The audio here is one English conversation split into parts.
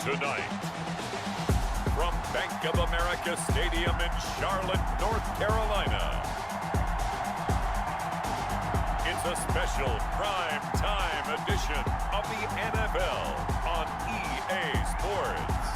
Tonight, from Bank of America Stadium in Charlotte, North Carolina, it's a special prime time edition of the NFL on EA Sports.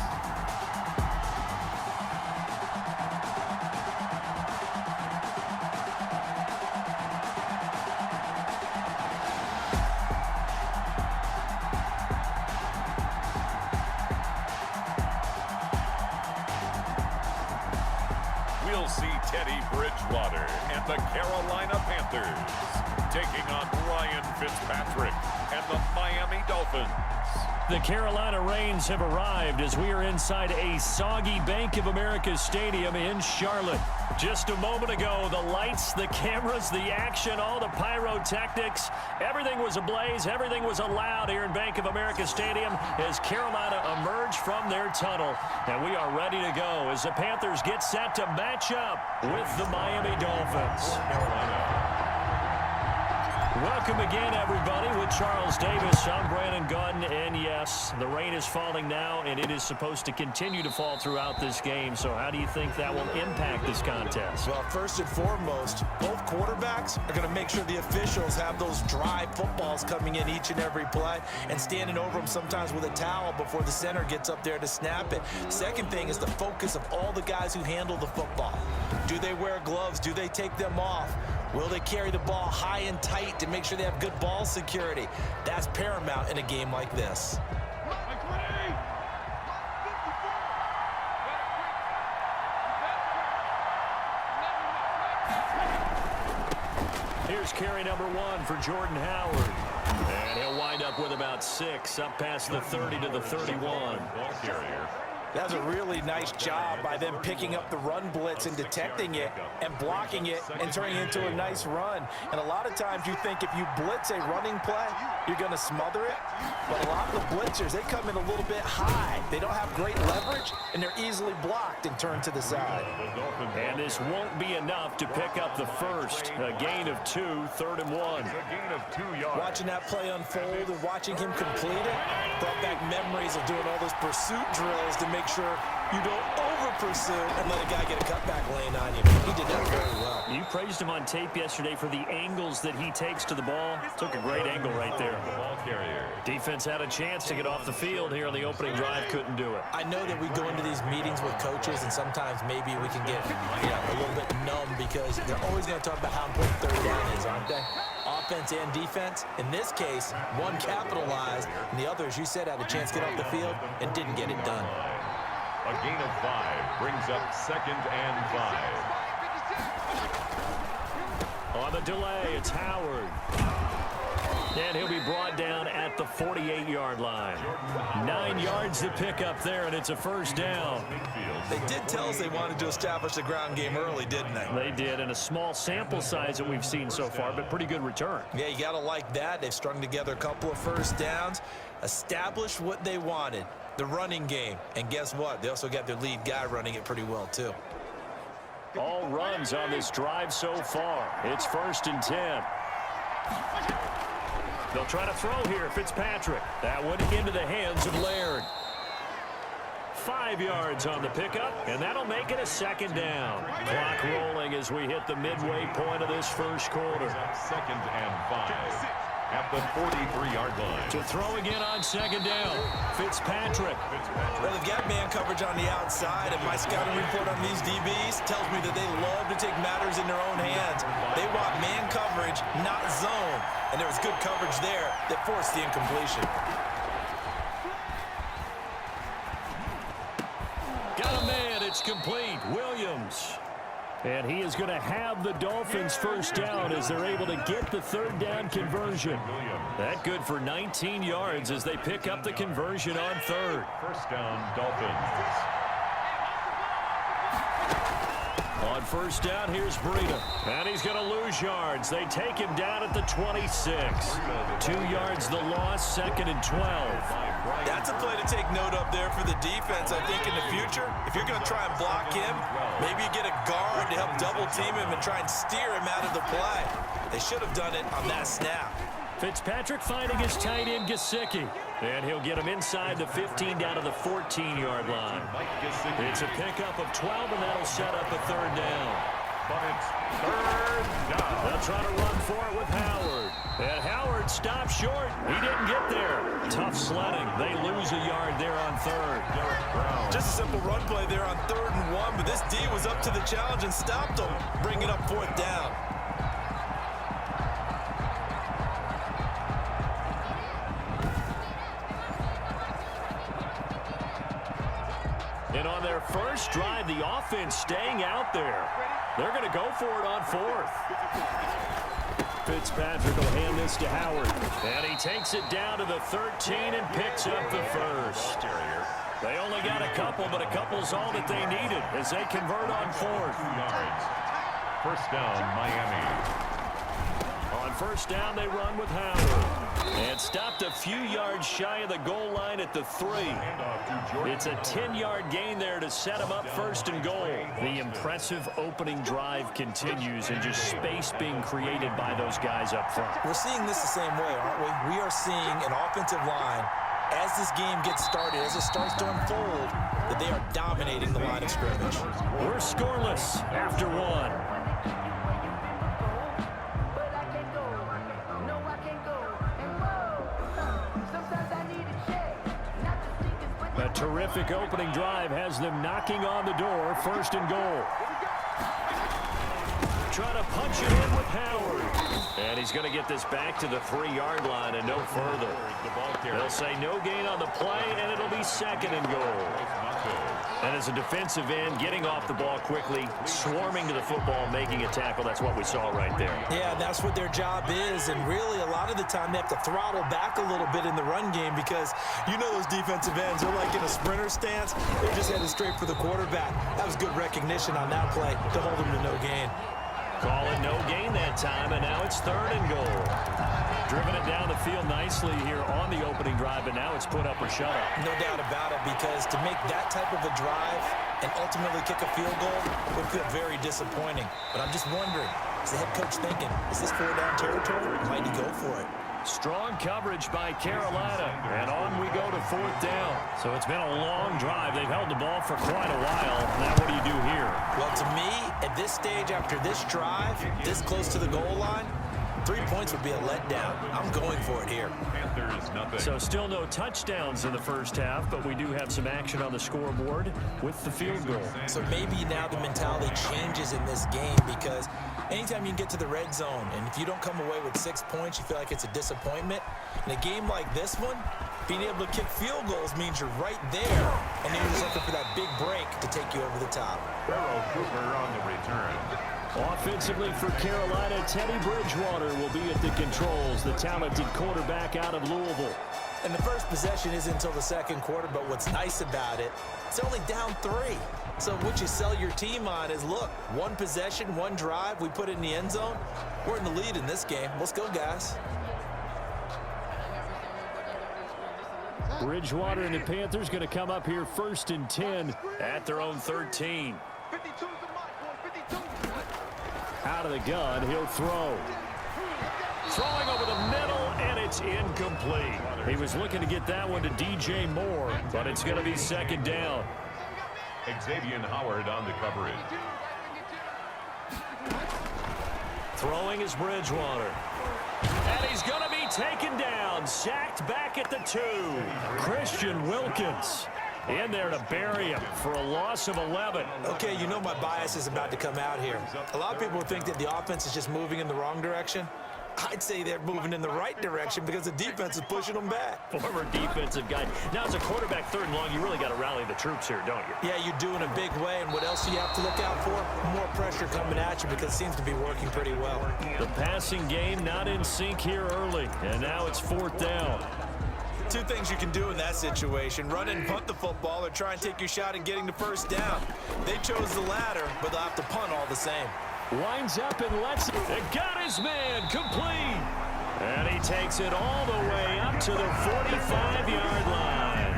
We'll see Teddy Bridgewater and the Carolina Panthers taking on Ryan Fitzpatrick and the Miami Dolphins. The Carolina Rains have arrived as we are inside a soggy Bank of America Stadium in Charlotte. Just a moment ago, the lights, the cameras, the action, all the pyrotechnics, everything was ablaze, everything was allowed here in Bank of America Stadium as Carolina emerged from their tunnel. And we are ready to go as the Panthers get set to match up with the Miami Dolphins. Welcome again, everybody, with Charles Davis. I'm Brandon Gunn, and yes, the rain is falling now, and it is supposed to continue to fall throughout this game. So how do you think that will impact this contest? Well, first and foremost, both quarterbacks are going to make sure the officials have those dry footballs coming in each and every play and standing over them sometimes with a towel before the center gets up there to snap it. Second thing is the focus of all the guys who handle the football. Do they wear gloves? Do they take them off? Will they carry the ball high and tight to make sure they have good ball security? That's paramount in a game like this. Here's carry number 1 for Jordan Howard. And he'll wind up with about 6, up past the 30 to the 31. Ball carrier. That's a really nice job by them picking up the run blitz and detecting it and blocking it and turning it into a nice run. And a lot of times you think if you blitz a running play, you're going to smother it. But a lot of the blitzers, they come in a little bit high. They don't have great leverage, and they're easily blocked and turned to the side. And this won't be enough to pick up the first. A gain of 2, 3rd and 1. A gain of 2 yards. Watching that play unfold and watching him complete it brought back memories of doing all those pursuit drills to make sure you don't over-pursue and let a guy get a cutback lane on you. He did that very well. You praised him on tape yesterday for the angles that he takes to the ball. Took a great angle right there. Ball carrier. Defense had a chance to get off the field here on the opening drive, couldn't do it. I know that we go into these meetings with coaches, and sometimes maybe we can get a little bit numb because they're always going to talk about how important third down is, aren't they? Offense and defense. In this case, one capitalized, and the other, as you said, had a chance to get off the field and didn't get it done. A gain of 5 brings up 2nd and 5. On the delay, it's Howard. And he'll be brought down at the 48-yard line. 9 yards to pick up there, and it's a first down. They did tell us they wanted to establish the ground game early, didn't they? They did, and a small sample size that we've seen so far, but pretty good return. Yeah, you got to like that. They've strung together a couple of first downs, established what they wanted, the running game. And guess what? They also got their lead guy running it pretty well, too. All runs on this drive so far. It's 1st and 10. They'll try to throw here, Fitzpatrick. That one into the hands of Laird. 5 yards on the pickup, and that'll make it a 2nd down. Clock rolling as we hit the midway point of this first quarter. 2nd and 5 at the 43-yard line. To throw again on 2nd down, Fitzpatrick. Well, they've got man coverage on the outside, and my scouting report on these DBs tells me that they love to take matters in their own hands. They want man coverage, not zone, and there was good coverage there that forced the incompletion. Got a man, it's complete. Williams. And he is going to have the Dolphins first down as they're able to get the 3rd down conversion. That good for 19 yards as they pick up the conversion on 3rd. First down, Dolphins. On 1st down, here's Breida. And he's going to lose yards. They take him down at the 26. 2 yards the loss, 2nd and 12. That's a play to take note of there for the defense, I think, in the future. If you're going to try and block him, maybe you get a guard to help double-team him and try and steer him out of the play. They should have done it on that snap. Fitzpatrick finding his tight end, Gesicki. And he'll get him inside the 15 down to the 14-yard line. It's a pickup of 12, and that'll set up a third down. But it's third down. They'll try to run for it with Howard. And Howard stops short. He didn't get there. Tough sledding. They lose a yard there on third. Just a simple run play there on 3rd and 1, but this D was up to the challenge and stopped them, bringing up 4th down. And on their first drive, the offense staying out there. They're going to go for it on 4th. Fitzpatrick will hand this to Howard. And he takes it down to the 13 and picks up the first. They only got a couple, but a couple's all that they needed as they convert on 4th. First down, Miami. On first down, they run with Howard. And stopped a few yards shy of the goal line at the 3. It's a 10-yard gain there to set him up 1st and goal. The impressive opening drive continues, and just space being created by those guys up front. We're seeing this the same way, aren't we? We are seeing an offensive line, as this game gets started, as it starts to unfold, that they are dominating the line of scrimmage. We're scoreless after 1. A terrific opening drive has them knocking on the door, 1st and goal. Trying to punch it in with Howard. And he's going to get this back to the 3-yard line and no further. They'll say no gain on the play, and it'll be 2nd and goal. And as a defensive end, getting off the ball quickly, swarming to the football, making a tackle, that's what we saw right there. Yeah, that's what their job is, and really a lot of the time they have to throttle back a little bit in the run game because you know those defensive ends, they're like in a sprinter stance. They're just headed straight for the quarterback. That was good recognition on that play to hold them to no gain. Call it no gain that time, and now it's 3rd and goal. Driven it down the field nicely here on the opening drive, but now it's put up or shut up. No doubt about it, because to make that type of a drive and ultimately kick a field goal would feel very disappointing. But I'm just wondering, is the head coach thinking, is this 4-down territory? Might he go for it? Strong coverage by Carolina, and on we go to 4th down. So it's been a long drive. They've held the ball for quite a while. Now what do you do here? Well, to me, at this stage after this drive, this close to the goal line, 3 points would be a letdown. I'm going for it here. Panthers, nothing. So still no touchdowns in the first half, but we do have some action on the scoreboard with the field goal. So maybe now the mentality changes in this game, because anytime you can get to the red zone, and if you don't come away with 6 points, you feel like it's a disappointment. In a game like this one, being able to kick field goals means you're right there, and you're just looking for that big break to take you over the top. Barrow Cooper on the return. Offensively for Carolina, Teddy Bridgewater will be at the controls, the talented quarterback out of Louisville. And the first possession isn't until the 2nd quarter, but what's nice about it, it's only down 3. So what you sell your team on is, look, 1 possession, 1 drive, we put it in the end zone. We're in the lead in this game. Let's go, guys. Bridgewater and the Panthers going to come up here 1st and 10 at their own 13. Out of the gun, he'll throw. Throwing over the middle, and it's incomplete. He was looking to get that one to DJ Moore, but it's going to be 2nd down. Xavier Howard on the coverage. Throwing is Bridgewater. And he's going to be taken down, sacked back at the 2. Christian Wilkins in there to bury him for a loss of 11. Okay, you know my bias is about to come out here. A lot of people think that the offense is just moving in the wrong direction. I'd say they're moving in the right direction because the defense is pushing them back. Former defensive guy. Now, as a quarterback 3rd and long, you really got to rally the troops here, don't you? Yeah, you do in a big way. And what else do you have to look out for? More pressure coming at you, because it seems to be working pretty well. The passing game not in sync here early, and now it's 4th down. 2 things you can do in that situation: run and punt the football, or try and take your shot at getting the 1st down. They chose the latter, but they'll have to punt all the same. Winds up and lets it. Got his man complete. And he takes it all the way up to the 45-yard line.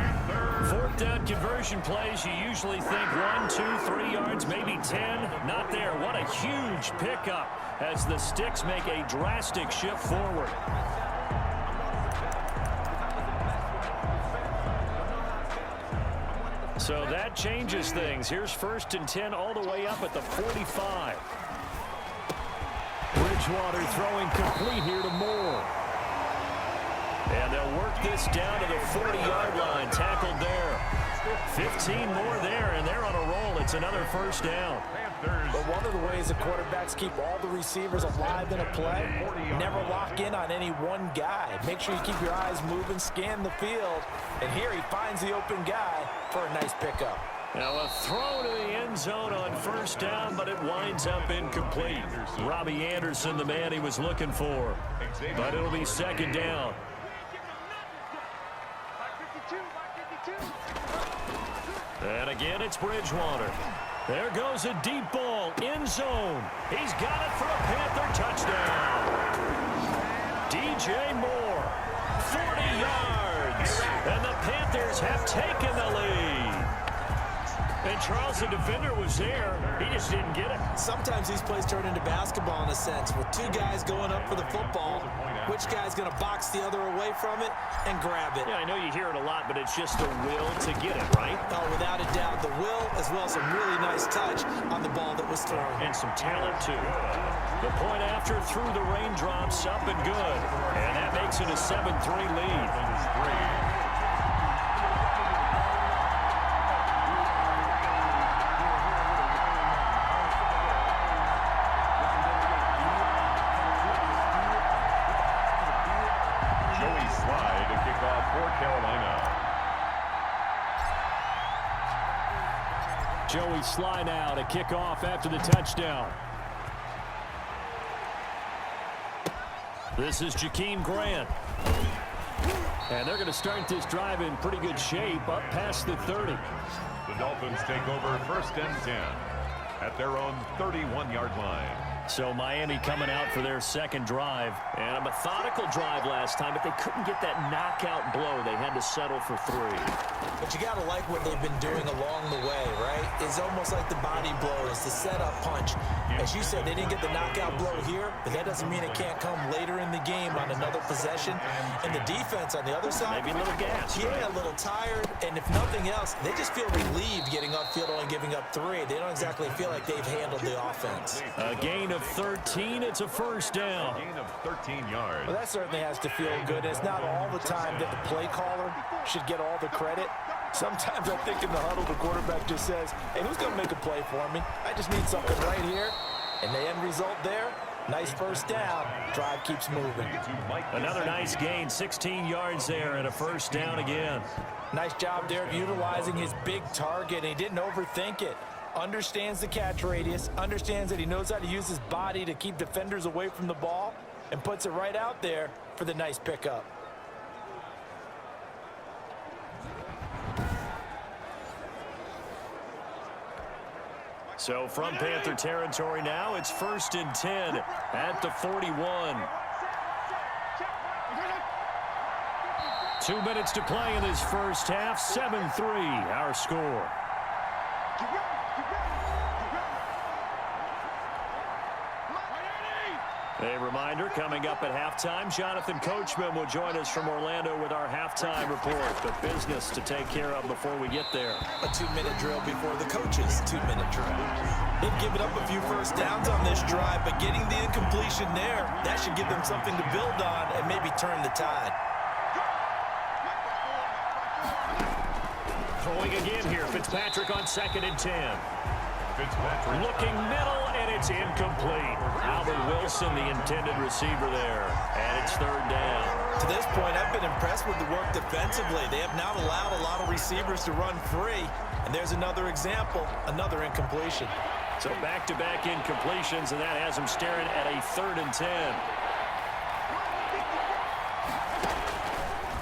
4th down conversion plays, you usually think 1, 2, 3 yards, maybe 10. Not there. What a huge pickup as the Sticks make a drastic shift forward. So that changes things. Here's 1st and 10 all the way up at the 45. Bridgewater throwing complete here to Moore. And they'll work this down to the 40-yard line. Tackled there. 15 more there, and they're on a roll. It's another 1st down. But one of the ways the quarterbacks keep all the receivers alive in a play, never lock in on any one guy. Make sure you keep your eyes moving, scan the field. And here he finds the open guy for a nice pickup. Now a throw to the end zone on 1st down, but it winds up incomplete. Robbie Anderson, the man he was looking for. But it'll be 2nd down. And again, it's Bridgewater. There goes a deep ball, end zone. He's got it for a Panther touchdown. DJ Moore, 40 yards. And the Panthers have taken the lead. And Charles, the defender, was there. He just didn't get it. Sometimes these plays turn into basketball in a sense, with two guys going up for the football. Which guy's going to box the other away from it and grab it? Yeah, I know you hear it a lot, but it's just the will to get it, right? Oh, without a doubt, the will as well as some really nice touch on the ball that was thrown. And some talent, too. The point after through the raindrops, up and good. And that makes it a 7-3 lead. Joey Sly now to kick off after the touchdown. This is Jakeem Grant. And they're going to start this drive in pretty good shape, up past the 30. The Dolphins take over 1st and 10 at their own 31-yard line. So Miami coming out for their 2nd drive. And a methodical drive last time, but they couldn't get that knockout blow. They had to settle for 3. But you got to like what they've been doing along the way, right? It's almost like the body blows, the setup punch. As you said, they didn't get the knockout blow here, but that doesn't mean it can't come later in the game on another possession. And the defense on the other side, maybe a little gas. Yeah, right? A little tired. And if nothing else, they just feel relieved getting upfield only giving up 3. They don't exactly feel like they've handled the offense. A gain of 13. It's a 1st down. A gain of 13 yards. Well, that certainly has to feel good. It's not all the time that the play caller should get all the credit. Sometimes I think in the huddle, the quarterback just says, hey, who's going to make a play for me? I just need something right here. And the end result there, nice 1st down. Drive keeps moving. Another nice gain, 16 yards there and a 1st down again. Nice job there of utilizing his big target. He didn't overthink it. Understands the catch radius, understands that he knows how to use his body to keep defenders away from the ball, and puts it right out there for the nice pickup. So from Panther territory now, it's 1st and 10 at the 41. 2 minutes to play in this 1st half, 7-3 our score. A reminder, coming up at halftime, Jonathan Coachman will join us from Orlando with our halftime report. The business to take care of before we get there. A 2-minute drill before the coach's 2-minute drill. They've given up a few 1st downs on this drive, but getting the incompletion there, that should give them something to build on and maybe turn the tide. Throwing again here, Fitzpatrick on 2nd and 10. Fitzpatrick looking middle, and it's incomplete. Albert Wilson, the intended receiver there, and it's 3rd down. To this point, I've been impressed with the work defensively. They have not allowed a lot of receivers to run free, and there's another example, another incompletion. So back-to-back incompletions, and that has them staring at a 3rd and 10.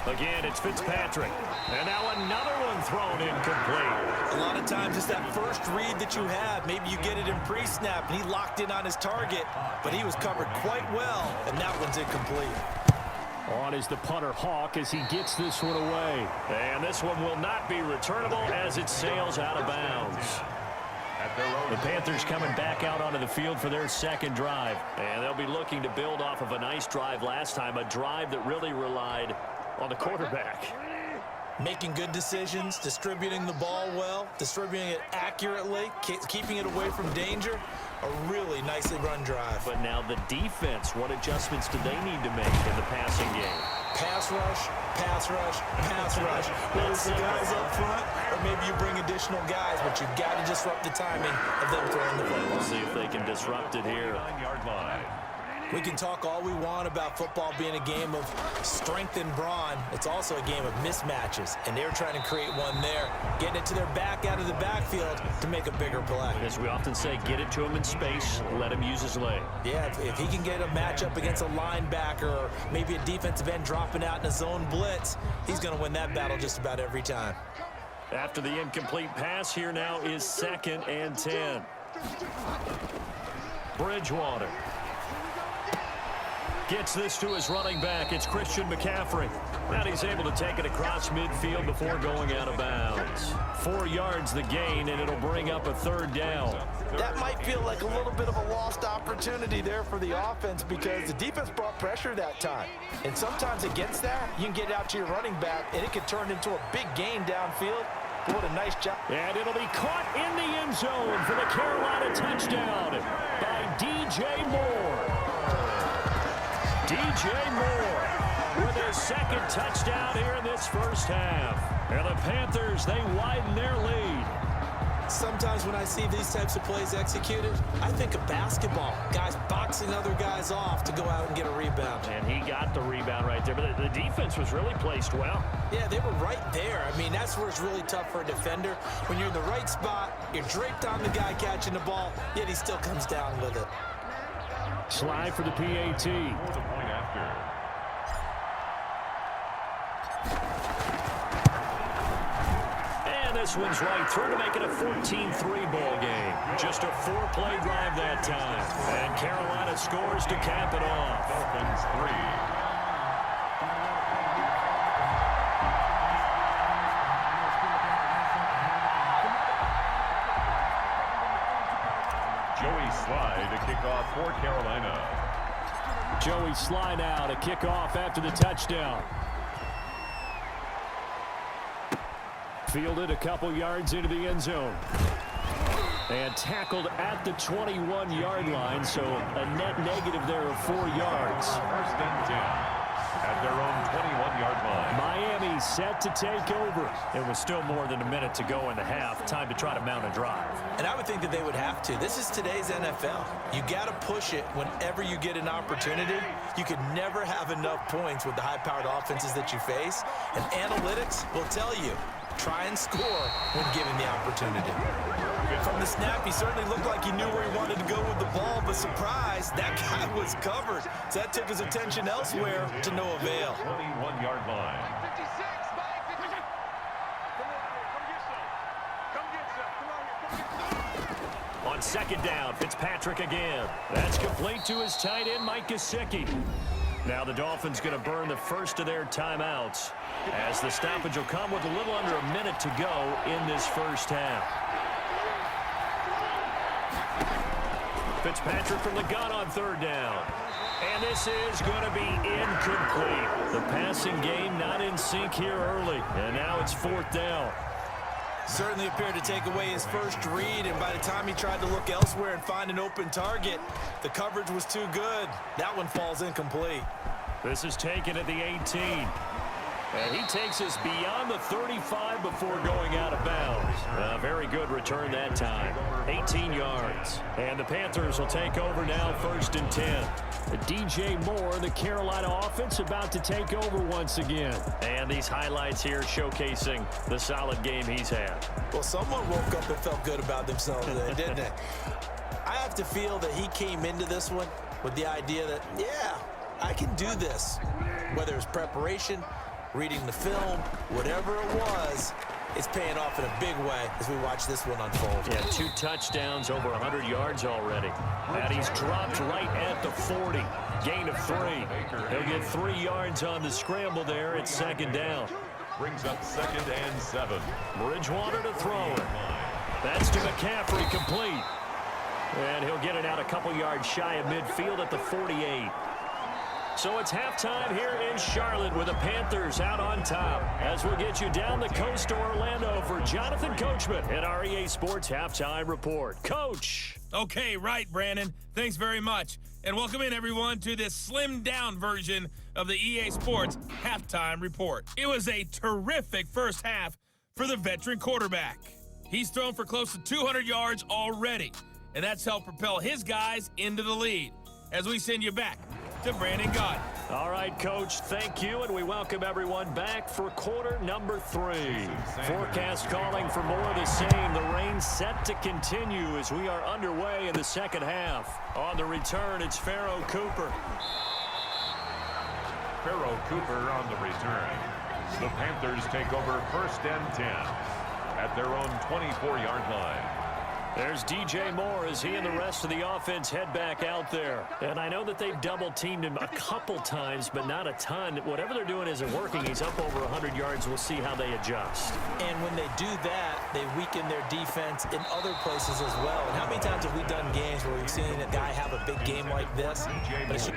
Again, it's Fitzpatrick. And now another one thrown incomplete. A lot of times it's that first read that you have. Maybe you get it in pre-snap, and he locked in on his target, but he was covered quite well, and that one's incomplete. On is the punter Hawk as he gets this one away. And this one will not be returnable as it sails out of bounds. The Panthers coming back out onto the field for their 2nd drive. And they'll be looking to build off of a nice drive last time, a drive that really relied on the quarterback. Making good decisions, distributing the ball well, distributing it accurately, keeping it away from danger. A really nicely run drive. But now the defense, what adjustments do they need to make in the passing game? Pass rush, pass rush, pass rush. Whether it's the guys up front or maybe you bring additional guys, but you've got to disrupt the timing of them throwing the football. We'll see if they can disrupt it here. 9-yard line. We can talk all we want about football being a game of strength and brawn. It's also a game of mismatches, and they're trying to create one there, getting it to their back out of the backfield to make a bigger play. As we often say, get it to him in space, let him use his leg. Yeah, if he can get a matchup against a linebacker or maybe a defensive end dropping out in a zone blitz, he's going to win that battle just about every time. After the incomplete pass, here now is 2nd and 10. Bridgewater gets this to his running back. It's Christian McCaffrey. And he's able to take it across midfield before going out of bounds. 4 yards the gain, and it'll bring up a 3rd down. That might feel like a little bit of a lost opportunity there for the offense because the defense brought pressure that time. And sometimes against that, you can get out to your running back, and it can turn into a big gain downfield. What a nice job. And it'll be caught in the end zone for the Carolina touchdown by DJ Moore. DJ Moore with his 2nd touchdown here in this first half. And the Panthers, they widen their lead. Sometimes when I see these types of plays executed, I think of basketball. Guys boxing other guys off to go out and get a rebound. And he got the rebound right there, but the defense was really placed well. Yeah, they were right there. I mean, that's where it's really tough for a defender. When you're in the right spot, you're draped on the guy catching the ball, yet he still comes down with it. Slide for the PAT. The point after. And this one's right through to make it a 14-3 ball game. Just a 4-play drive that time. And Carolina scores to cap it off. Dolphins 3. Joey Slye to kick off for Carolina. Joey Slye now to kick off after the touchdown. Fielded a couple yards into the end zone. And tackled at the 21-yard line, so a net negative there of 4 yards. 1st and 10. At their own 21-yard line. Miami set to take over. It was still more than a minute to go in the half. Time to try to mount a drive. And I would think that they would have to. This is today's NFL. You got to push it whenever you get an opportunity. You could never have enough points with the high-powered offenses that you face. And analytics will tell you, try and score when given the opportunity. From the snap, he certainly looked like he knew where he wanted to go with the ball, but surprise, that guy was covered. So that took his attention elsewhere to no avail. 21-yard line. On 2nd down, Fitzpatrick again. That's complete to his tight end, Mike Gesicki. Now the Dolphins going to burn the first of their timeouts as the stoppage will come with a little under a minute to go in this first half. Fitzpatrick from the gun on 3rd down. And this is going to be incomplete. The passing game not in sync here early. And now it's 4th down. Certainly appeared to take away his first read, and by the time he tried to look elsewhere and find an open target, the coverage was too good. That one falls incomplete. This is taken at the 18. And he takes us beyond the 35 before going out of bounds. A very good return that time. 18 yards. And the Panthers will take over now 1st and 10. The DJ Moore, the Carolina offense, about to take over once again. And these highlights here showcasing the solid game he's had. Well, someone woke up and felt good about themselves today, didn't they? I have to feel that he came into this one with the idea that, yeah, I can do this. Whether it's preparation, reading the film, whatever it was, it's paying off in a big way as we watch this one unfold. Yeah, 2 touchdowns, over 100 yards already. And he's dropped right at the 40. Gain of 3. He'll get 3 yards on the scramble there at 2nd down. Brings up 2nd and 7. Bridgewater to throw it. That's to McCaffrey, complete. And he'll get it out a couple yards shy of midfield at the 48. So it's halftime here in Charlotte with the Panthers out on top. As we'll get you down the coast to Orlando for Jonathan Coachman at our EA Sports Halftime Report. Coach. Okay, right, Brandon. Thanks very much. And welcome in, everyone, to this slimmed-down version of the EA Sports Halftime Report. It was a terrific first half for the veteran quarterback. He's thrown for close to 200 yards already, and that's helped propel his guys into the lead. As we send you back to Brandon Gott. All right, Coach, thank you, and we welcome everyone back for quarter number 3. Forecast calling for more of the same. The rain set to continue as we are underway in the second half. On the return, it's Pharaoh Cooper. Pharaoh Cooper on the return. The Panthers take over 1st and 10 at their own 24-yard line. There's DJ Moore as he and the rest of the offense head back out there. And I know that they've double-teamed him a couple times, but not a ton. Whatever they're doing isn't working. He's up over 100 yards. We'll see how they adjust. And when they do that, they weaken their defense in other places as well. And how many times have we done games where we've seen a guy have a big game like this? But it's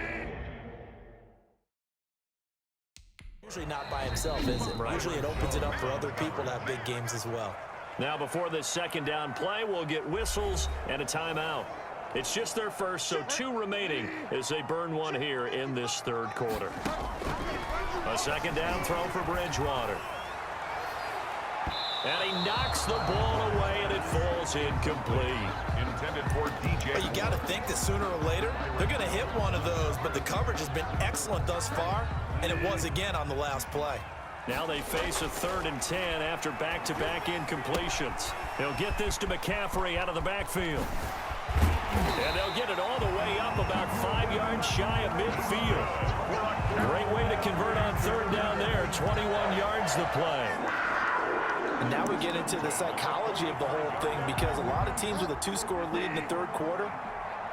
usually not by himself, is it? Right. Usually it opens it up for other people to have big games as well. Now, before this second down play, we'll get whistles and a timeout. It's just their first, so 2 remaining as they burn one here in this third quarter. A second down throw for Bridgewater. And he knocks the ball away, and it falls incomplete. Intended for DJ. Well, you got to think that sooner or later, they're going to hit one of those, but the coverage has been excellent thus far, and it was again on the last play. Now they face a 3rd and 10 after back-to-back incompletions. They'll get this to McCaffrey out of the backfield. And they'll get it all the way up about 5 yards shy of midfield. Great way to convert on 3rd down there. 21 yards the play. And now we get into the psychology of the whole thing because a lot of teams with a 2-score lead in the third quarter,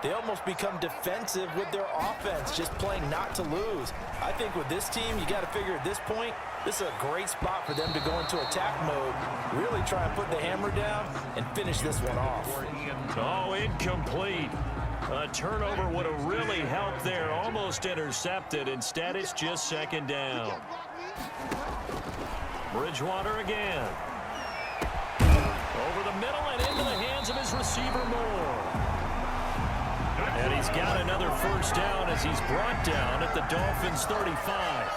they almost become defensive with their offense, just playing not to lose. I think with this team, you got to figure at this point, this is a great spot for them to go into attack mode, really try and put the hammer down and finish this one off. Oh, incomplete. A turnover would have really helped there, almost intercepted. Instead, it's just 2nd down. Bridgewater again. Over the middle and into the hands of his receiver Moore. And he's got another 1st down as he's brought down at the Dolphins 35.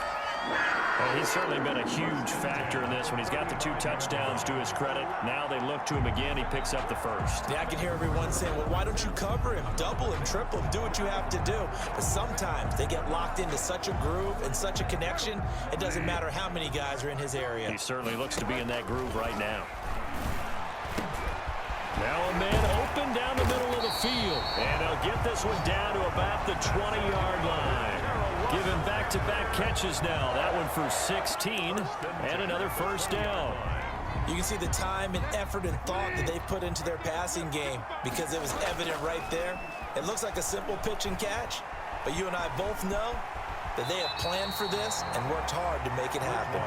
Well, he's certainly been a huge factor in this when he's got the 2 touchdowns to his credit. Now they look to him again. He picks up the 1st. Yeah, I can hear everyone saying, well, why don't you cover him, double him, triple him, do what you have to do. But sometimes they get locked into such a groove and such a connection, it doesn't matter how many guys are in his area. He certainly looks to be in that groove right now. Now a man open down the middle of the field. And they'll get this one down to about the 20-yard line. Given back-to-back catches now. That one for 16 and another 1st down. You can see the time and effort and thought that they put into their passing game because it was evident right there. It looks like a simple pitch and catch, but you and I both know that they have planned for this and worked hard to make it happen.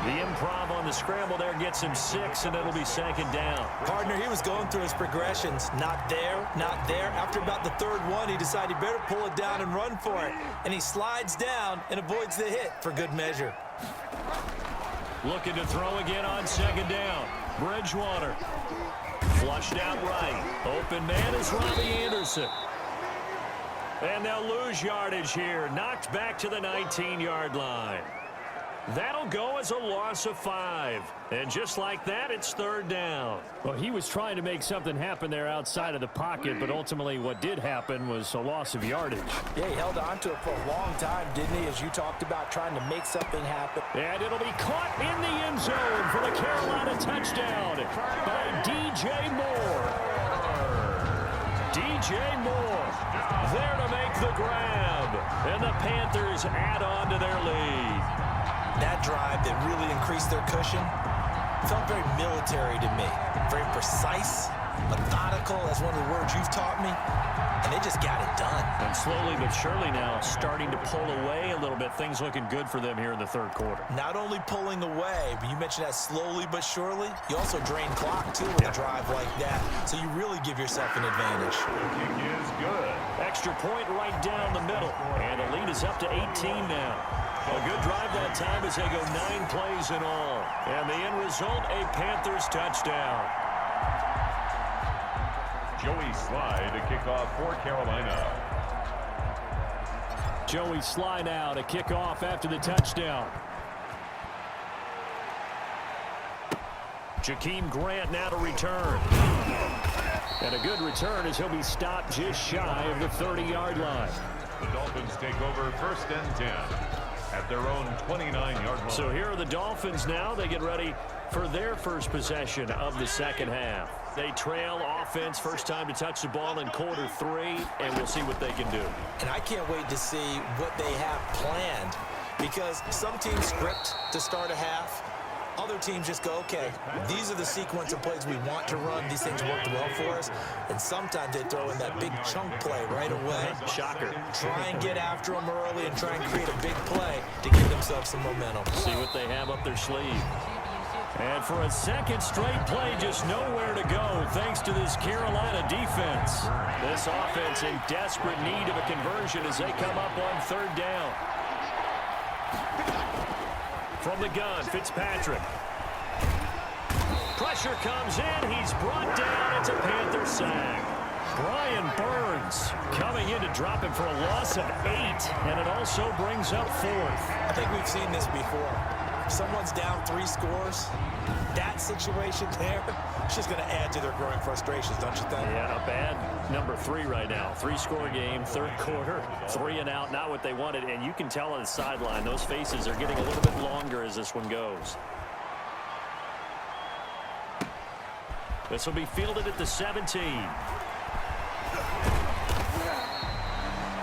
The improv on the scramble there gets him 6, and it'll be 2nd down. Partner, he was going through his progressions. Not there, not there. After about the 3rd one, he decided he better pull it down and run for it. And he slides down and avoids the hit for good measure. Looking to throw again on 2nd down. Bridgewater. Flushed out right. Open man is Robbie Anderson. And they'll lose yardage here. Knocked back to the 19-yard line. That'll go as a loss of 5. And just like that, it's 3rd down. Well, he was trying to make something happen there outside of the pocket, but ultimately what did happen was a loss of yardage. Yeah, he held on to it for a long time, didn't he, as you talked about trying to make something happen. And it'll be caught in the end zone for the Carolina touchdown by DJ Moore. DJ Moore there to make the grab. And the Panthers add on to their lead. That drive that really increased their cushion felt very military to me. Very precise, methodical, that's one of the words you've taught me. And they just got it done. And slowly but surely now starting to pull away a little bit. Things looking good for them here in the 3rd quarter. Not only pulling away, but you mentioned that slowly but surely. You also drain clock, too, with a drive like that. So you really give yourself an advantage. The kick is good. extra point right down the middle. And the lead is up to 18 now. A good drive that time as they go 9 plays in all. And the end result, a Panthers touchdown. Joey Sly to kick off for Carolina. Joey Sly now to kick off after the touchdown. Jakeem Grant now to return. And a good return as he'll be stopped just shy of the 30-yard line. The Dolphins take over 1st and 10 at their own 29-yard line. So here are the Dolphins now. They get ready for their first possession of the second half. They trail offense, first time to touch the ball in quarter 3, and we'll see what they can do. And I can't wait to see what they have planned, because some teams script to start a half. Other teams just go, okay, these are the sequence of plays we want to run. These things worked well for us. And sometimes they throw in that big chunk play right away. Shocker. Try and get after them early and try and create a big play to give themselves some momentum. See what they have up their sleeve. And for a second straight play, just nowhere to go thanks to this Carolina defense. This offense in desperate need of a conversion as they come up on 3rd down. From the gun, Fitzpatrick. Pressure comes in. He's brought down. It's a Panther sack. Brian Burns coming in to drop him for a loss of 8, and it also brings up 4th. I think we've seen this before. Someone's down 3 scores. That situation there, it's just going to add to their growing frustrations, don't you think? Yeah, a bad number 3 right now. 3-score game, 3rd quarter, 3 and out, not what they wanted. And you can tell on the sideline, those faces are getting a little bit longer as this one goes. This will be fielded at the 17.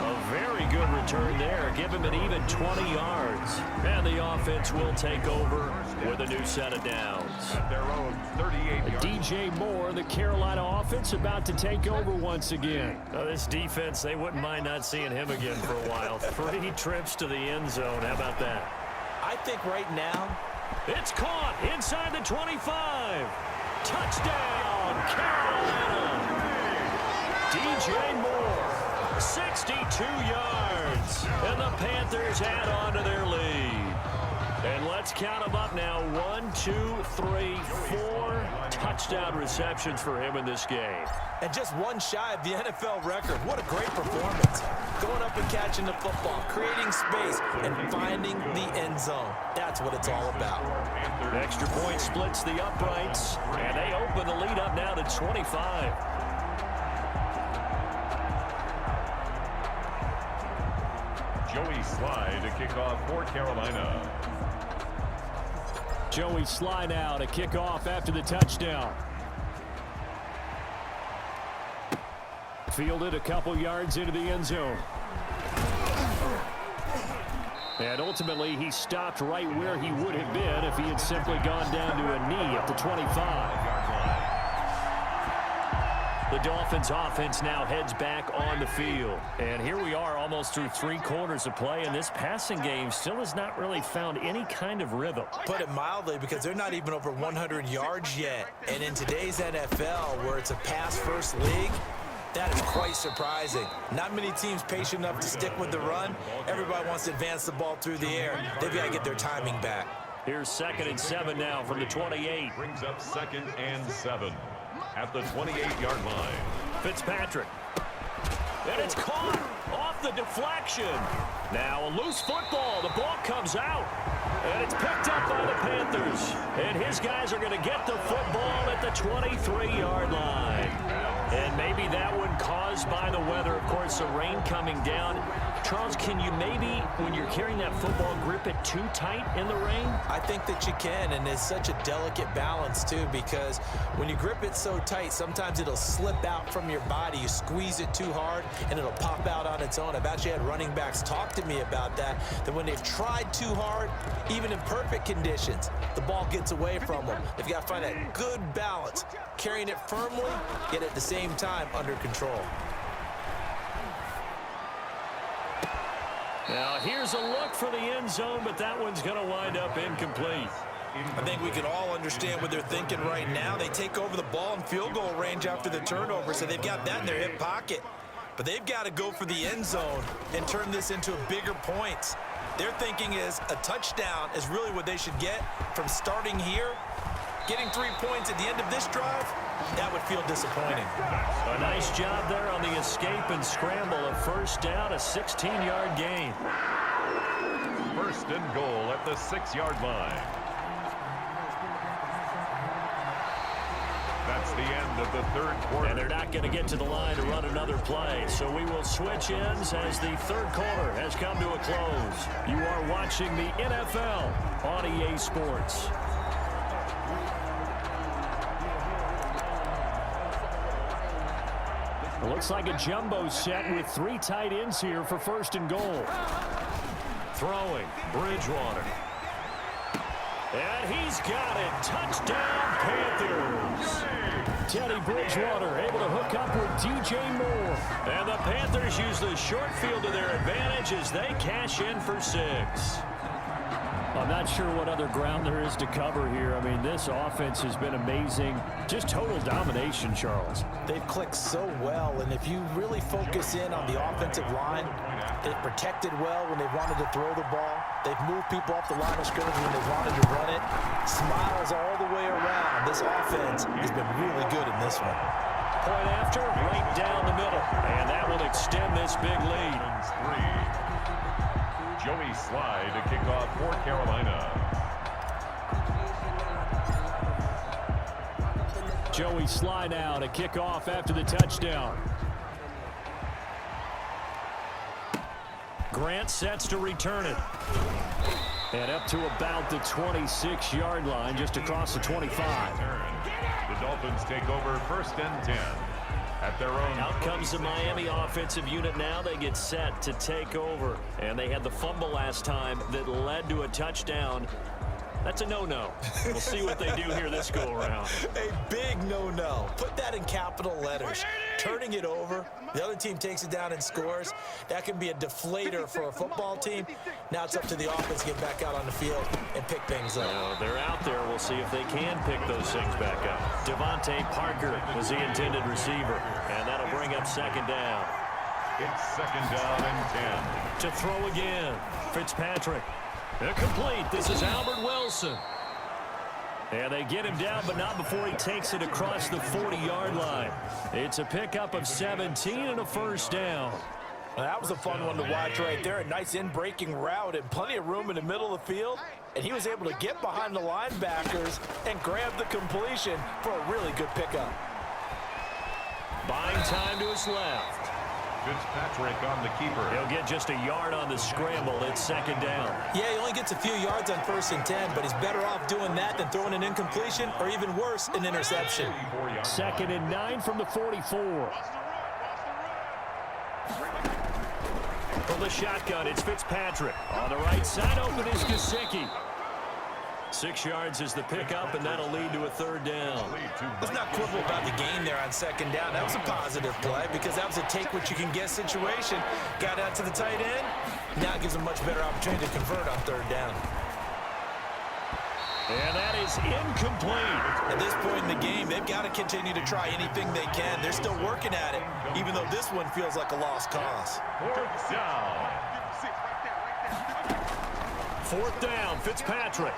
A very good return there. Give him an even 20 yards. And the offense will take over with a new set of downs. At their own 38-yard. DJ Moore, the Carolina offense, about to take over once again. Now, this defense, they wouldn't mind not seeing him again for a while. 3 trips to the end zone. How about that? I think right now, it's caught inside the 25. Touchdown, Carolina. DJ Moore, 62 yards. And the Panthers add on to their lead. And let's count them up now. 1, 2, 3, 4 touchdown receptions for him in this game. And just one shy of the NFL record. What a great performance. Going up and catching the football, creating space, and finding the end zone. That's what it's all about. Extra point splits the uprights, and they open the lead up now to 25. Joey Sly to kick off for Carolina. Joey Sly now to kick off after the touchdown. Fielded a couple yards into the end zone. And ultimately, he stopped right where he would have been if he had simply gone down to a knee at the 25. The Dolphins offense now heads back on the field. And here we are almost through 3 quarters of play, and this passing game still has not really found any kind of rhythm. Put it mildly, because they're not even over 100 yards yet. And in today's NFL, where it's a pass-first league, that is quite surprising. Not many teams patient enough to stick with the run. Everybody wants to advance the ball through the air. They've got to get their timing back. Here's 2nd and 7 now from the 28. Brings up 2nd and 7 at the 28-yard line. Fitzpatrick. And it's caught off the deflection. Now a loose football. The ball comes out. And it's picked up by the Panthers. And his guys are going to get the football at the 23-yard line. And maybe that one caused by the weather. Of course, the rain coming down. Charles, can you maybe, when you're carrying that football, grip it too tight in the rain? I think that you can, and it's such a delicate balance, too, because when you grip it so tight, sometimes it'll slip out from your body. You squeeze it too hard, and it'll pop out on its own. I've actually had running backs talk to me about that when they've tried too hard, even in perfect conditions, the ball gets away from them. They've got to find that good balance, carrying it firmly, yet at the same time under control. Now, here's a look for the end zone, but that one's going to wind up incomplete. I think we can all understand what they're thinking right now. They take over the ball in field goal range after the turnover, so they've got that in their hip pocket. but they've got to go for the end zone and turn this into bigger points. Their thinking is a touchdown is really what they should get from starting here. Getting 3 points at the end of this drive, that would feel disappointing. A nice job there on the escape and scramble. A first down, a 16-yard gain. First and goal at the 6-yard line. That's the end of the third quarter. And they're not going to get to the line to run another play. So we will switch ends as the third quarter has come to a close. You are watching the NFL on EA Sports. It looks like a jumbo set with 3 tight ends here for first and goal. Throwing, Bridgewater. And he's got it. Touchdown, Panthers. Teddy Bridgewater able to hook up with DJ Moore. And the Panthers use the short field to their advantage as they cash in for 6. I'm not sure what other ground there is to cover here. I mean, this offense has been amazing. Just total domination, Charles. They've clicked so well, and if you really focus in on the offensive line, they've protected well when they've wanted to throw the ball. They've moved people off the line of scrimmage when they've wanted to run it. Smiles all the way around. This offense has been really good in this one. Point after, right down the middle. And that will extend this big lead. 3. Joey Slye to kick off for Carolina. Joey Slye now to kick off after the touchdown. Grant sets to return it. And up to about the 26-yard line, just across the 25. The Dolphins take over first and 10. At their own. Out comes the Miami offensive unit now. They get set to take over. And they had the fumble last time that led to a touchdown. That's a no-no. We'll see what they do here this go-around. A big no-no. Put that in capital letters. Turning it over, the other team takes it down and scores. That can be a deflator for a football team. Now it's up to the offense to get back out on the field and pick things up. Well, they're out there. We'll see if they can pick those things back up. Devontae Parker was the intended receiver, and that'll bring up second down. It's second down and 10. To throw again, Fitzpatrick. Incomplete. This is Albert Wilson. And they get him down, but not before he takes it across the 40-yard line. It's a pickup of 17 and a first down. Well, that was a fun one to watch right there. A nice in-breaking route and plenty of room in the middle of the field. And he was able to get behind the linebackers and grab the completion for a really good pickup. Buying time to his left. Fitzpatrick on the keeper. He'll get just a yard on the scramble. It's second down. Yeah, he only gets a few yards on first and 10, but he's better off doing that than throwing an incompletion or even worse, an interception. Second and 9 from the 44. From the shotgun, it's Fitzpatrick. On the right side, open is Gesicki. 6 yards is the pickup, and that'll lead to a third down. Let's not quibble about the gain there on second down. That was a positive play because that was a take-what-you-can-get situation. Got out to the tight end. Now it gives them much better opportunity to convert on third down. And that is incomplete. At this point in the game, they've got to continue to try anything they can. They're still working at it, even though this one feels like a lost cause. Fourth down, Fitzpatrick.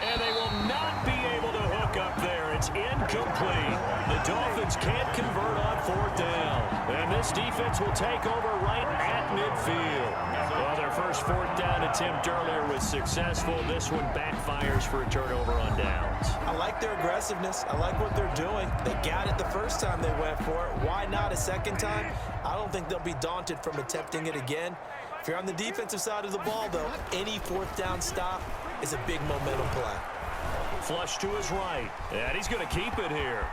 And they will not be able to hook up there. It's incomplete. The Dolphins can't convert on fourth down. And this defense will take over right at midfield. Well, their first fourth down attempt earlier was successful. This one backfires for a turnover on downs. I like their aggressiveness. I like what they're doing. They got it the first time they went for it. Why not a second time? I don't think they'll be daunted from attempting it again. If you're on the defensive side of the ball, though, any fourth down stop is a big momentum play. Flush to his right. And he's going to keep it here.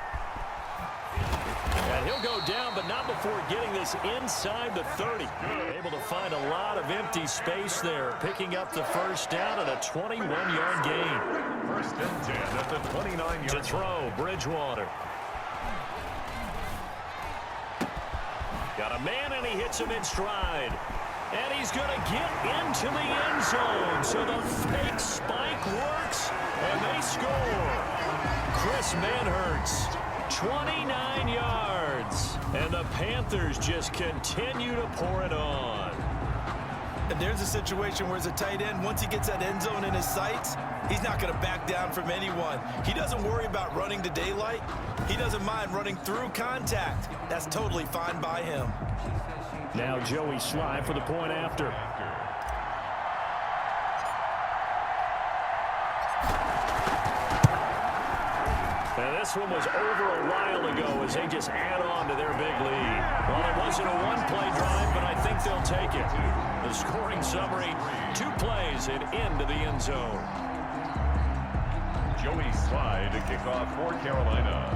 And he'll go down, but not before getting this inside the 30. Able to find a lot of empty space there, picking up the first down at a 21-yard gain. First and 10 at the 29-yard. To throw, Bridgewater. Got a man, and he hits him in stride. And he's going to get into the end zone. So the fake spike works, and they score. Chris Manhertz 29 yards. And the Panthers just continue to pour it on. And there's a situation where as a tight end, once he gets that end zone in his sights, he's not going to back down from anyone. He doesn't worry about running to daylight. He doesn't mind running through contact. That's totally fine by him. Now Joey Sly for the point after. And this one was over a while ago as they just add on to their big lead. Well, it wasn't a one-play drive, but I think they'll take it. The scoring summary, 2 plays and into the end zone. Joey Sly to kick off for Carolina.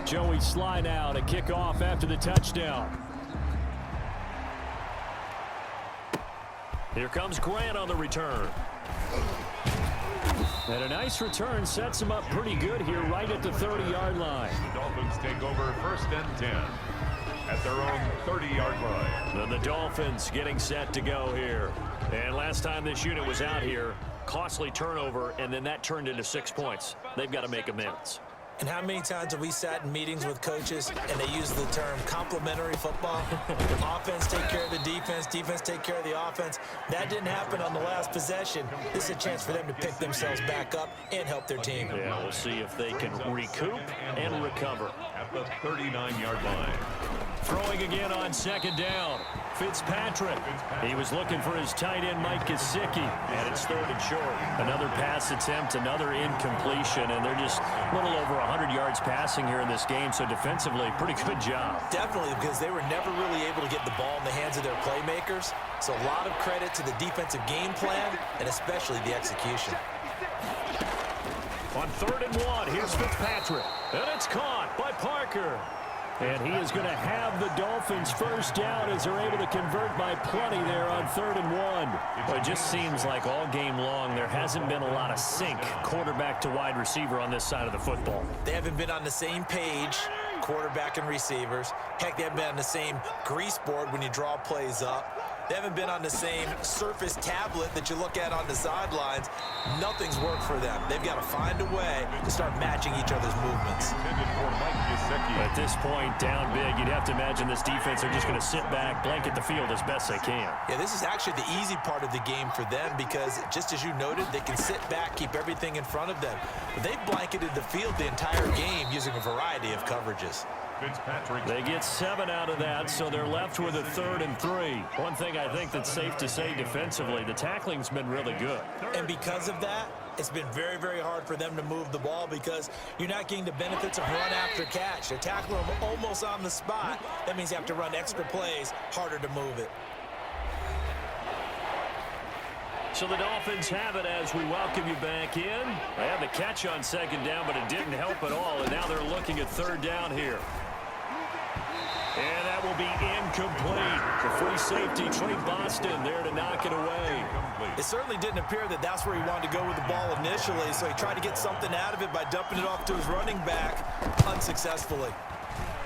Joey Sly now to kick off after the touchdown. Here comes Grant on the return. And a nice return sets him up pretty good here right at the 30-yard line. The Dolphins take over 1st and 10 at their own 30-yard line. Then the Dolphins getting set to go here. And last time this unit was out here, costly turnover, and then that turned into 6 points. They've got to make amends. And how many times have we sat in meetings with coaches and they use the term complementary football? Offense take care of the defense, defense take care of the offense. That didn't happen on the last possession. This is a chance for them to pick themselves back up and help their team. Yeah, we'll see if they can recoup and recover. At the 39-yard line. Throwing again on 2nd down. Fitzpatrick. He was looking for his tight end, Mike Gesicki, and it's 3rd and short. Another pass attempt, another incompletion, and they're just a little over 100 yards passing here in this game, so defensively, pretty good job. Definitely, because they were never really able to get the ball in the hands of their playmakers. So a lot of credit to the defensive game plan, and especially the execution. On 3rd and 1, here's Fitzpatrick, and it's caught by Parker. And he is going to have the Dolphins first down as they're able to convert by plenty there on 3rd and 1. But it just seems like all game long there hasn't been a lot of sync quarterback to wide receiver on this side of the football. They haven't been on the same page, quarterback and receivers. Heck, they haven't been on the same grease board when you draw plays up. They haven't been on the same surface tablet that you look at on the sidelines. Nothing's worked for them. They've got to find a way to start matching each other's movements. At this point, down big, you'd have to imagine this defense are just going to sit back, blanket the field as best they can. Yeah, this is actually the easy part of the game for them because, just as you noted, they can sit back, keep everything in front of them. But they've blanketed the field the entire game using a variety of coverages. They get 7 out of that, so they're left with a 3rd and 3. One thing I think that's safe to say defensively, the tackling's been really good. And because of that, it's been very, very hard for them to move the ball because you're not getting the benefits of run after catch. They're tackling them almost on the spot. That means you have to run extra plays, harder to move it. So the Dolphins have it as we welcome you back in. They had the catch on 2nd down, but it didn't help at all, and now they're looking at 3rd down here. And that will be incomplete. The free safety, Trey Boston, there to knock it away. It certainly didn't appear that that's where he wanted to go with the ball initially, so he tried to get something out of it by dumping it off to his running back unsuccessfully.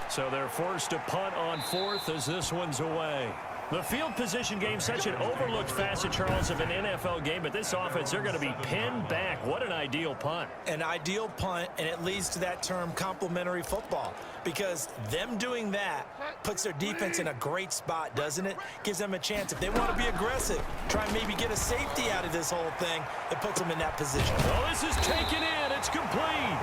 So they're forced to punt on 4th as this one's away. The field position game, such an overlooked facet, Charles, of an NFL game, but this offense, they're going to be pinned back. What an ideal punt. An ideal punt, and it leads to that term complementary football, because them doing that puts their defense in a great spot, doesn't it? Gives them a chance. If they want to be aggressive, try and maybe get a safety out of this whole thing, it puts them in that position. Well, this is taken in. It's complete.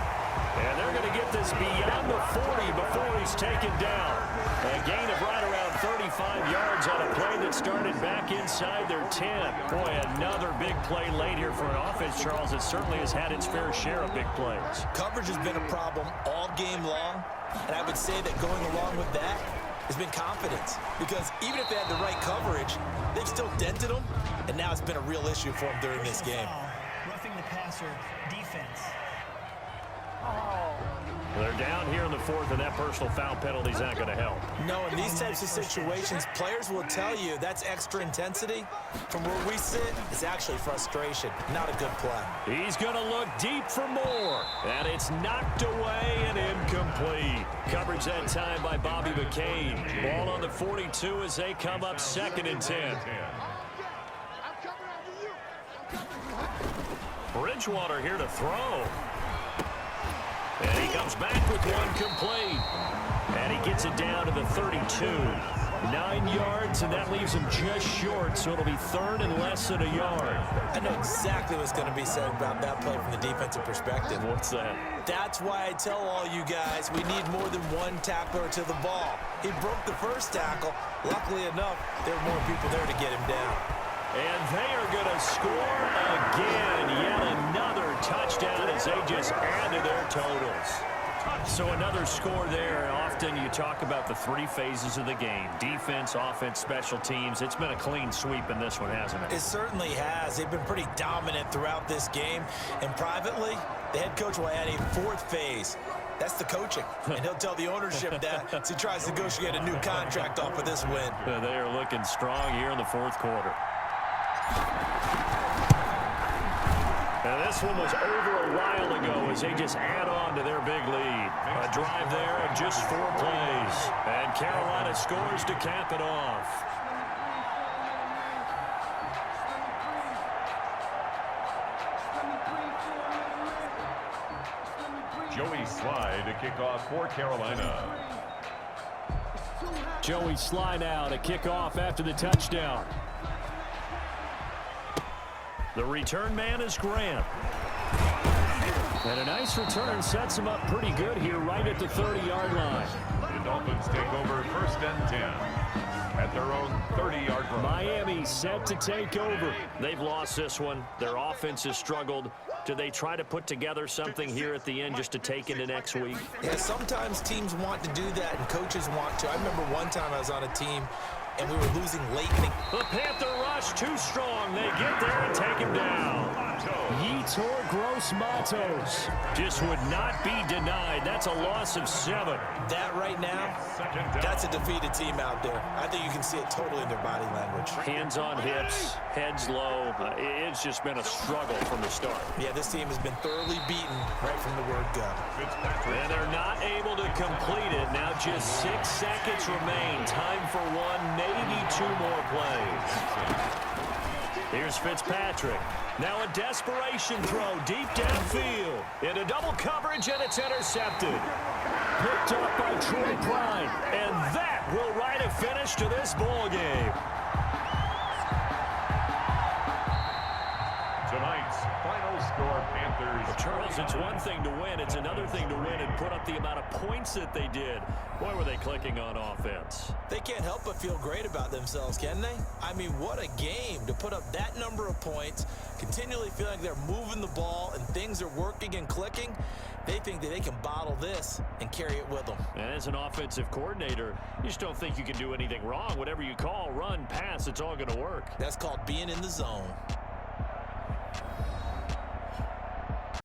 And they're going to get this beyond the 40 before he's taken down. A gain of right around 35 yards on a play that started back inside their 10. Boy, another big play late here for an offense, Charles, that certainly has had its fair share of big plays. Coverage has been a problem all game long, and I would say that going along with that has been confidence, because even if they had the right coverage, they've still dented them, and now it's been a real issue for them during this game. Roughing the passer defense. They're down here in the 4th, and that personal foul penalty is not going to help. No, in these types of situations, players will tell you that's extra intensity. From where we sit, it's actually frustration, not a good play. He's going to look deep for more, and it's knocked away and incomplete. Coverage that time by Bobby McCain. Ball on the 42 as they come up 2nd and 10. Bridgewater here to throw. Comes back with one complete. And he gets it down to the 32. 9 yards, and that leaves him just short, so it'll be third and less than a yard. I know exactly what's going to be said about that play from the defensive perspective. What's that? That's why I tell all you guys we need more than one tackler to the ball. He broke the first tackle. Luckily enough, there were more people there to get him down. And they are going to score again. Yet another touchdown as they just add to their totals. So another score there. Often you talk about the three phases of the game: defense, offense, special teams. It's been a clean sweep in this one, hasn't it? It certainly has. They've been pretty dominant throughout this game. And privately, the head coach will add a fourth phase. That's the coaching. And he'll tell the ownership that as he tries to negotiate a new contract off of this win. They are looking strong here in the fourth quarter. Now this one was over a while ago as they just add on to their big lead. A drive there of just 4 plays. And Carolina scores to cap it off. Joey Sly to kick off for Carolina. Joey Sly now to kick off after the touchdown. The return man is Grant. And a nice return sets him up pretty good here right at the 30-yard line. The Dolphins take over 1st and 10 at their own 30-yard line. Miami set to take over. They've lost this one. Their offense has struggled. Do they try to put together something here at the end just to take into next week? Yeah, sometimes teams want to do that and coaches want to. I remember one time I was on a team and we were losing late. The Panther rush too strong. They get there and take him down. Yetur Gross-Matos just would not be denied. That's a loss of 7. That right now, that's a defeated team out there. I think you can see it totally in their body language. Hands on hips, heads low. It's just been a struggle from the start. Yeah, this team has been thoroughly beaten right from the word go. And they're not able to complete it. Now just 6 seconds remain. Time for one, maybe 2 more plays. Here's Fitzpatrick. Now a desperation throw deep downfield. Into double coverage, and it's intercepted. Picked up by Troy Prime. And that will write a finish to this ball game. Tonight's final score, Panthers. Charles, it's one thing to win. It's another thing to win and put up the amount of points that they did. Boy, were they clicking on offense. They can't help but feel great about themselves, can they? I mean, what a game to put up that number of points, continually feel like they're moving the ball and things are working and clicking. They think that they can bottle this and carry it with them. And as an offensive coordinator, you just don't think you can do anything wrong. Whatever you call, run, pass, it's all going to work. That's called being in the zone.